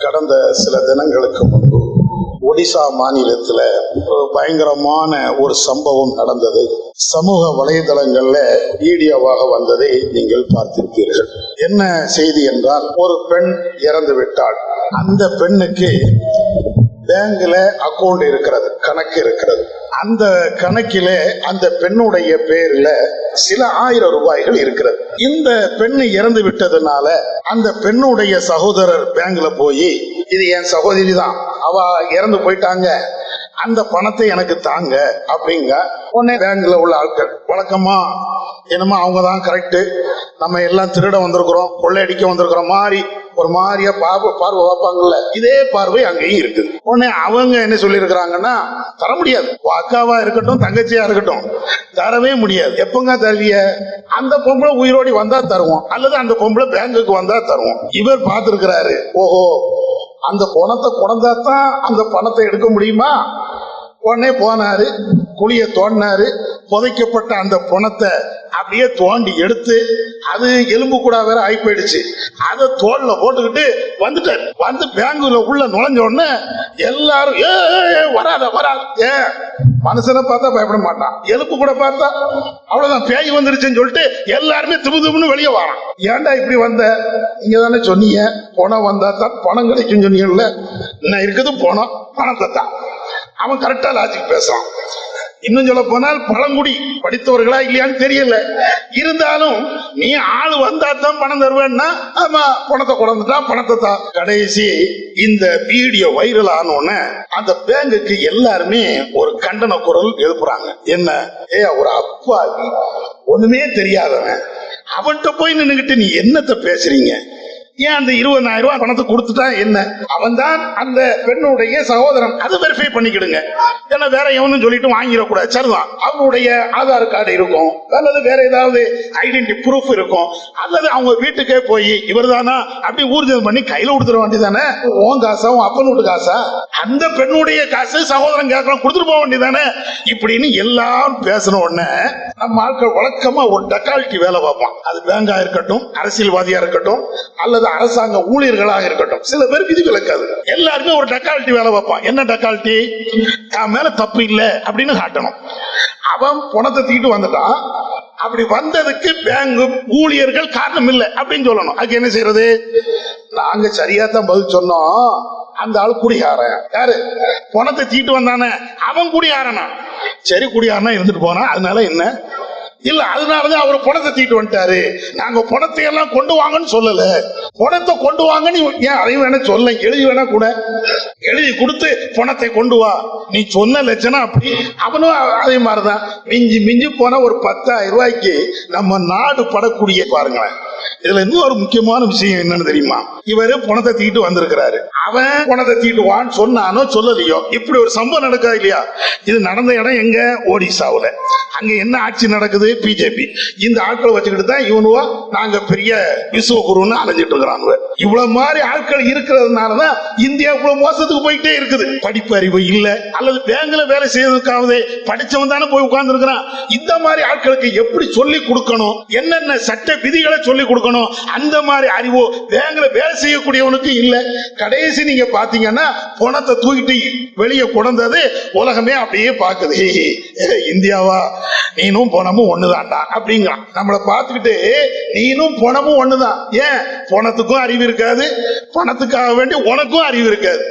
கடந்த சில தினங்களுக்கு முன்பு ஒடிசா மாநிலத்தில் பயங்கரமான ஒரு சம்பவம் நடந்தது. சமூக வலைதளங்கள்ல வீடியோவாக வந்ததை நீங்கள் பார்த்திருப்பீர்கள். என்ன செய்தி என்றால், ஒரு பெண் இறந்து விட்டாள். அந்த பெண்ணுக்கு பேங்க்ல அக்கவுண்ட் இருக்கிறது, கணக்கு இருக்கிறது. அந்த கணக்கில அந்த பெண்ணுடைய பேர்ல சில 1000 ரூபாய்கள் இருக்கிறது. இந்த பெண்ணு இறந்து விட்டதுனால அந்த பெண்ணுடைய சகோதரர் பேங்க்ல போய், இது என் சகோதரி தான், அவ இறந்து போயிட்டாங்க, அந்த பணத்தை எனக்கு தாங்க அப்படிங்க. உடனே பேங்க்ல உள்ள ஆட்கள் வழக்கமா என்னமோ அவங்க தான் கரெக்ட், நம்ம எல்லாம் திருட வந்திருக்கிறோம், கொள்ளையடிக்க வந்திருக்கிறோம் மாதிரி ஒரு மாதிரியா பார்வை பார்ப்பாங்கல்ல, இதே பார்வை அங்கேயும் இருக்குது. உடனே அவங்க என்ன சொல்லி இருக்கிறாங்கன்னா, தர முடியாது, அக்காவா இருக்கட்டும் தங்கச்சியா இருக்கட்டும் தரவே முடியாது. எப்பங்க தருவிய? அந்த பொம்பளை உயிரோடி வந்தா தருவோம், அல்லது அந்த பொம்பளை பேங்குக்கு வந்தா தருவோம். இவர் பார்த்திருக்கிறாரு, ஓஹோ அந்த பணத்தை கொண்டாதான் அந்த பணத்தை எடுக்க முடியுமா? உடனே போனாரு, குழிய தோண்டினாரு, புதைக்கப்பட்ட அந்த பணத்தை அப்படியே தோண்டி எடுத்து, அது எலும்பு கூட வேற ஆகி போயிடுச்சு, அதை தோல்ல போட்டுக்கிட்டு வந்துட்டாரு. வந்து பேங்குல உள்ள நுழைஞ்ச உடனே எல்லாரும் வராத வராத, மனுஷனை பார்த்தா பயப்பட மாட்டான், எலும்பு கூட பார்த்தா அவ்வளவுதான் பேய் வந்துருச்சுன்னு சொல்லிட்டு எல்லாருமே திமுன்னு வெளியே வரான். ஏன்டா இப்படி வந்த? நீங்க தானே சொன்னீங்க பணம் வந்தா தான் பணம் கிடைக்கும் சொன்னீங்கல்ல, என்ன இருக்குது பணம், பணத்தை தான். அவன் கரெக்டா லாஜிக் பேசுறான். இன்னும் சொல்ல போனால் பழங்குடி படித்தவர்களா இல்லையான்னு தெரியல, இருந்தாலும் நீ ஆள் வந்தா தான் பணம் தருவேன்னா, ஆமா பணத்தை கொண்டாந்துட்டான், பணத்தை தான். கடைசி இந்த வீடியோ வைரல் ஆனோன்னு அந்த பேங்குக்கு எல்லாருமே ஒரு கண்டன குரல் எழுப்புறாங்க. என்ன, ஒரு அப்பாவி ஒண்ணுமே தெரியாதவன் அவன்கிட்ட போய் நின்னுகிட்டு நீ என்னத்தை பேசுறீங்க? ஏன் அந்த 20,000 ரூபாய் பணத்தை கொடுத்துட்டா என்ன? அவன் தான் அந்த பெண்ணுடைய சகோதரன், அதை வெரிஃபை பண்ணிக்கிடுங்க. ஏன்னா வேற எவனும் சொல்லிட்டு வாங்கிடக்கூடாது. சரிதான், அவனுடைய ஆதார் கார்டு இருக்கும், அல்லது வேற ஏதாவது ஐடென்டி ப்ரூஃப் இருக்கும், அல்லது அவங்க வீட்டுக்கே போய் இவர் தானா அப்படி ஊர்ஜிதம் பண்ணி கையில கொடுத்துட வேண்டியதானே. உன் காசா உன் அப்பன் வீட்டு காசா? அந்த பெண்ணுடைய காசு சகோதரன் கேட்கலாம், கொடுத்துட்டு போக வேண்டியதானே. இப்படின்னு எல்லாரும் பேசின உடனே நம்ம ஆட்கள் வழக்கமா ஒரு டக்கால்ட்டி வேலை பார்ப்பான். அது பேங்கா இருக்கட்டும், அரசியல்வாதியா இருக்கட்டும், அல்லது அரசாங்க ஊழியர்களாக இருக்கட்டும், சில பேர் விதி விலக்காது, எல்லாருமே ஒரு டக்கால்ட்டி வேலை பார்ப்பான். என்ன டக்கால்ட்டி? தான் மேல தப்பு இல்லை அப்படின்னு காட்டணும். அவன் பணத்தை தீட்டு வந்துட்டான், அப்படி வந்ததுக்கு பேங்க் ஊழியர்கள் காரணம் இல்லை அப்படின்னு சொல்லணும். அதுக்கு என்ன செய்யறது? நாங்க சரியா தான் பதில் சொன்னோம், அந்த ஆள் குடிகாரன். யாரு? பணத்தை தீட்டு வந்தானே அவன் குடிகாரனா? சரி, குடிகாரனா இருந்துட்டு போனா அதனால என்ன இல்ல, அதனாலதான் அவர் பணத்தை தீட்டு வந்துட்டாரு. நாங்க பணத்தை எல்லாம் கொண்டு வாங்கன்னு சொல்லல, பணத்தை கொண்டு வாங்கன்னு ஏன் அதையும் வேணா சொல்ல, எழுதி வேணா கூட எழுதி கொடுத்து பணத்தை கொண்டு வா நீ சொன்ன லட்சணம் அப்படி. அவனும் அதே மாதிரிதான், மிஞ்சி மிஞ்சி போன ஒரு 10,000 ரூபாய்க்கு நம்ம நாடு படக்கூடிய. பாருங்களேன், இதுல இன்னும் ஒரு முக்கியமான விஷயம் என்னன்னு தெரியுமா? இவரு பணத்தை தீட்டு வந்திருக்கிறாரு, அவன் பணத்தை தீட்டுவான்னு சொன்னானோ சொல்லலையோ, இப்படி ஒரு சம்பவம் நடக்காது இல்லையா? இது நடந்த இடம் எங்க? ஒடிசாவுல. அங்க என்ன ஆட்சி நடக்குது? பிஜேபி. இந்த ஆட்களை வச்சுக்கிட்டு தான் இவனுவா நாங்க பெரிய விஸ்வகுருன்னு அலைஞ்சிட்டு இருக்கிறாங்க. இவ்வளவு மாதிரி ஆட்கள் இருக்கிறதுனாலதான் இந்தியா இவ்வளவு மோசத்துக்கு போயிட்டே இருக்குது. படிப்பு அறிவு இல்ல, அல்லது பேங்க்ல வேலை செய்யறதுக்காவது படிச்சவன் தானே போய் உட்கார்ந்து இருக்கிறான். இந்த மாதிரி ஆட்களுக்கு எப்படி சொல்லி கொடுக்கணும், என்னென்ன சட்ட விதிகளை சொல்லி கொடுக்கணும், அந்த மாதிரி அறிவோ பேங்க்ல வேலை செய்யக்கூடியவனுக்கு இல்ல. கடைசி நீங்க பாத்தீங்கன்னா பணத்தை தூக்கிட்டு வெளியே கொண்டது உலகமே அப்படியே பாக்குது. இந்தியாவா நீனும் பணமும் ஒண்ணுதான்டா அப்படிங்கிறான். நம்மளை பார்த்துக்கிட்டு நீனும் பணமும் ஒண்ணுதான். ஏன்? பணத்துக்கும் அறிவு இருக்காது, பணத்துக்காக வேண்டி உனக்கும் அறிவு இருக்காது.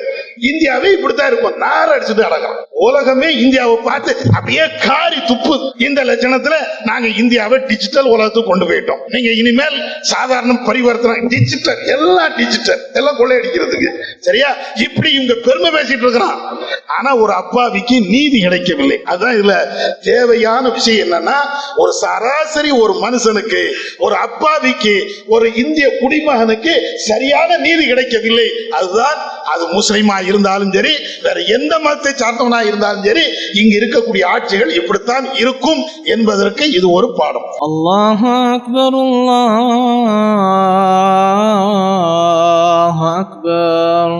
இந்தியாவே இப்படித்தான் இருக்கும், நார் அடிச்சுட்டு அடக்கலாம். உலகமே இந்தியாவை பார்த்து அப்படியே காரி துப்பு. இந்த லட்சணத்துல நாங்க இந்தியாவை டிஜிட்டல் உலகத்துக்கு கொண்டு போயிட்டோம். நீங்க இனிமேல் சாதாரண பரிவர்த்தனை டிஜிட்டல், எல்லாம் டிஜிட்டல், எல்லாம் கொள்ளையடிக்கிறதுக்கு. சரியா? இப்படி இவங்க பெருமை பேசிட்டு இருக்கிறான். ஆனா ஒரு அப்பாவிக்கு நீதி கிடைக்கவில்லை. அதுதான் இதுல தேவையான விஷயம். என்னன்னா, ஒரு சராசரி ஒரு மனுஷனுக்கு, ஒரு அப்பாவிக்கு, ஒரு இந்திய குடிமகனுக்கு சரியான நீதி கிடைக்கவில்லை. அதுதான், அது முஸ்லிமா இருந்தாலும் சரி, வேற எந்த மதத்தை சார்ந்தவனா இருந்தாலும் சரி, இங்க இருக்கக்கூடிய ஆட்சிகள் இப்படித்தான் இருக்கும் என்பதற்கு இது ஒரு பாடம். அல்லாஹு அக்பர், அல்லாஹு அக்பர்.